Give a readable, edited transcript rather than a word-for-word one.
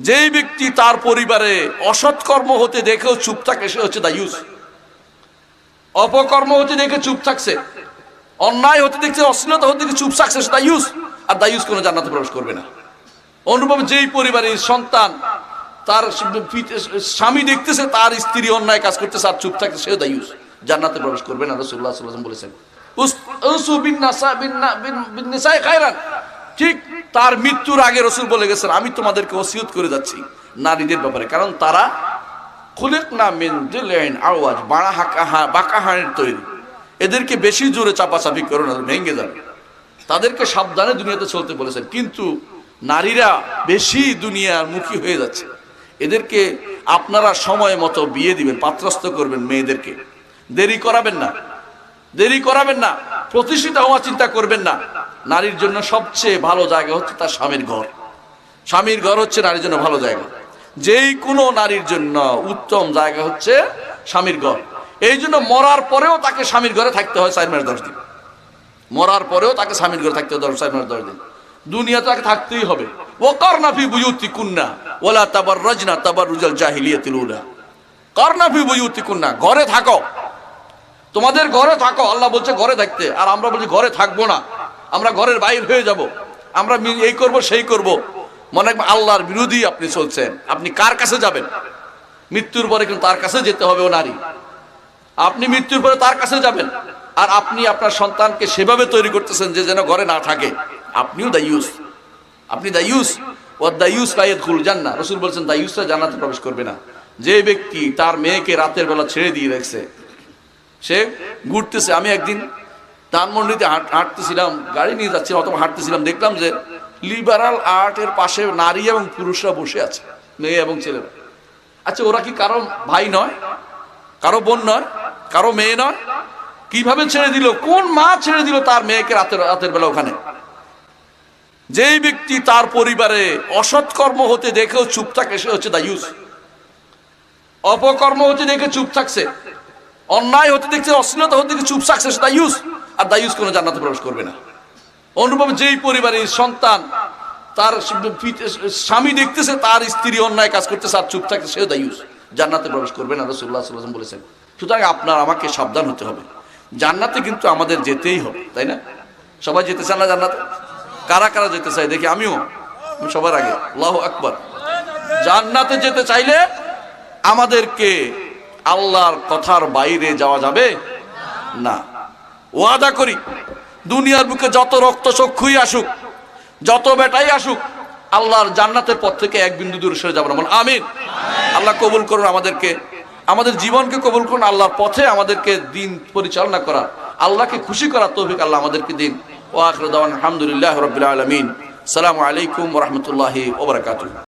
যেই ব্যক্তি তার পরিবারে অসৎ কর্ম হতে দেখেও চুপ থাকে সে হচ্ছে দায়ুস। অপকর্ম হতে দেখে চুপ থাকছে, অন্যায় হতে দেখছে, অশ্লীলতা হতে দেখে চুপ থাকছে, সে দায়ুস। আর দায়ুস কোনো জান্নাতে প্রবেশ করবে না। অনুরূপভাবে যেই পরিবারের সন্তান তার স্বামী দেখতেছে তার স্ত্রী অন্যায় কাজ করতেছে আর চুপ থাকছে, সেও দায়ুস, জান্নাতে প্রবেশ করবে না। রাসূলুল্লাহ সাল্লাল্লাহু আলাইহি ওয়াসাল্লাম বলেছেন উসু বিন নাসা বিন নিসাই খায়রান। ঠিক তার মৃত্যুর আগে রাসূল বলে গেছেন, আমি তোমাদেরকে ওসিয়ত করে যাচ্ছি নারীদের ব্যাপারে, কারণ তারা খুলিকনা মিন দিলইন আওয়াজ, বাঁকা হাড়ের তৈরি। এদেরকে বেশি জোরে চাপাচাপি করো না, ভেঙে যাবে। তাদেরকে সাবধানে দুনিয়াতে চলতে বলেছেন। কিন্তু নারীরা বেশি দুনিয়ার মুখী হয়ে যাচ্ছে। এদেরকে আপনারা সময় মতো বিয়ে দিবেন, পাত্রস্থ করবেন মেয়েদেরকে, দেরি করাবেন না, দেরি করাবেন না, প্রতিষ্ঠিত হওয়া চিন্তা করবেন না। নারীর জন্য সবচেয়ে ভালো জায়গা হচ্ছে তার স্বামীর ঘর। স্বামীর ঘর হচ্ছে নারীর জন্য ভালো জায়গা। যেই কোনো নারীর জন্য উত্তম জায়গা হচ্ছে স্বামীর ঘর। এই জন্য মরার পরেও তাকে স্বামীর ঘরে থাকতে হয় 4 মাস 10 দিন। মরার পরেও তাকে স্বামীর ঘরে থাকতে হয় 4 মাস 10 দিন। দুনিয়া তাকে থাকতেই হবে। ওয়াকারনা ফি বুয়ুতিকুন্না ওয়ালা তাবাররাজনা তাবাররুজাল জাহিলিয়াতিল উলা। কারনা ফি বুয়ুতিকুন্না, ঘরে থাকো, তোমাদের ঘরে থাকো। আল্লাহ বলছে ঘরে থাকতে, আর আমরা বলছি ঘরে থাকবো না, আমরা ঘরের বাইরে হয়ে যাব, আমরা এই করব সেই করব। মনে রাখবেন আল্লাহর বিরোধী আপনি চলছেন। আপনি কার কাছে যাবেন? মৃত্যুর পরে কিন্তু তার কাছে যেতে হবে। ও নারী, আপনি মৃত্যুর পরে তার কাছে যাবেন, আর আপনি আপনার সন্তানকে সেভাবে তৈরি করতেছেন যে যেন ঘরে না থাকে। আপনিও দায়ুস, আপনি দায়ুস। ও দায়ুস লা ইয়াদখুল জান্নাহ। রাসূল বলেছেন দায়ুসরা জান্নাতে প্রবেশ করবে না। যে ব্যক্তি তার মেয়েকে রাতের বেলা ছেড়ে দিয়ে রাখছে, সে ঘুরতেছে। আমি একদিন ধানমন্ডিতে হাঁটতেছিলাম, গাড়ি নিয়ে যাচ্ছিলাম অথবা হাঁটতেছিলাম, দেখলাম যে লিবারাল আর্টের পাশে নারী এবং পুরুষরা বসে আছে, মেয়ে এবং ছেলেরা। আচ্ছা, ওরা কি কারো ভাই নয়, কারো বোন নয়, কারো মেয়ে নয়? কিভাবে ছেড়ে দিল? কোন মা ছেড়ে দিল তার মেয়েকে রাতের বেলা ওখানে? যেই ব্যক্তি তার পরিবারে অসৎ কর্ম হতে দেখেও চুপ থাকে সে হচ্ছে দায়ুস। অপকর্ম হতে দেখে চুপ থাকছে, অন্যায় হতে দেখছে, অশ্লীলতা হতে দেখে চুপ থাকছে, সে দায়ুস। আর দায়ুস কোনো জান্নাতে প্রবেশ করবে না। অনুরূপভাবে যেই পরিবারের সন্তান তার স্বামী দেখতেছে তার স্ত্রী অন্যায় কাজ করতেছে আর চুপ থাকছে, সেও দায়ুস, জান্নাতে প্রবেশ করবে না। রাসূলুল্লাহ সাল্লাল্লাহু আলাইহি ওয়াসাল্লাম বলেছেন। সুতরাং আপনার আমাকে সাবধান হতে হবে। জান্নাতে কিন্তু আমাদের যেতেই হবে, তাই না? সবাই যেতে চান না জান্নাতে? কারা কারা যেতে চাই দেখি? আমিও, সবার আগে আল্লাহু আকবার। জান্নাতে যেতে চাইলে আমাদেরকে আল্লাহর কথার বাইরে যাওয়া যাবে না। ওয়াদা করি, দুনিয়ার বুকে যত রক্ত চক্ষুই আসুক, যত বেটাই আসুক, আল্লাহর জান্নাতের পথ থেকে এক বিন্দু দূরে সরে যাব না। বলুন আমিন। আল্লাহ কবুল করুন আমাদেরকে, আমাদের জীবনকে কবুল করুন। আল্লাহর পথে আমাদেরকে দিন পরিচালনা করা, আল্লাহকে খুশি করার তৌফিক আল্লাহ আমাদেরকে দিন। ওয়া আখিরু দাওয়ানা আলহামদুলিল্লাহি রাব্বিল আলামিন। আসসালামু আলাইকুম ওয়া রাহমাতুল্লাহি ওয়া বারাকাতুহু।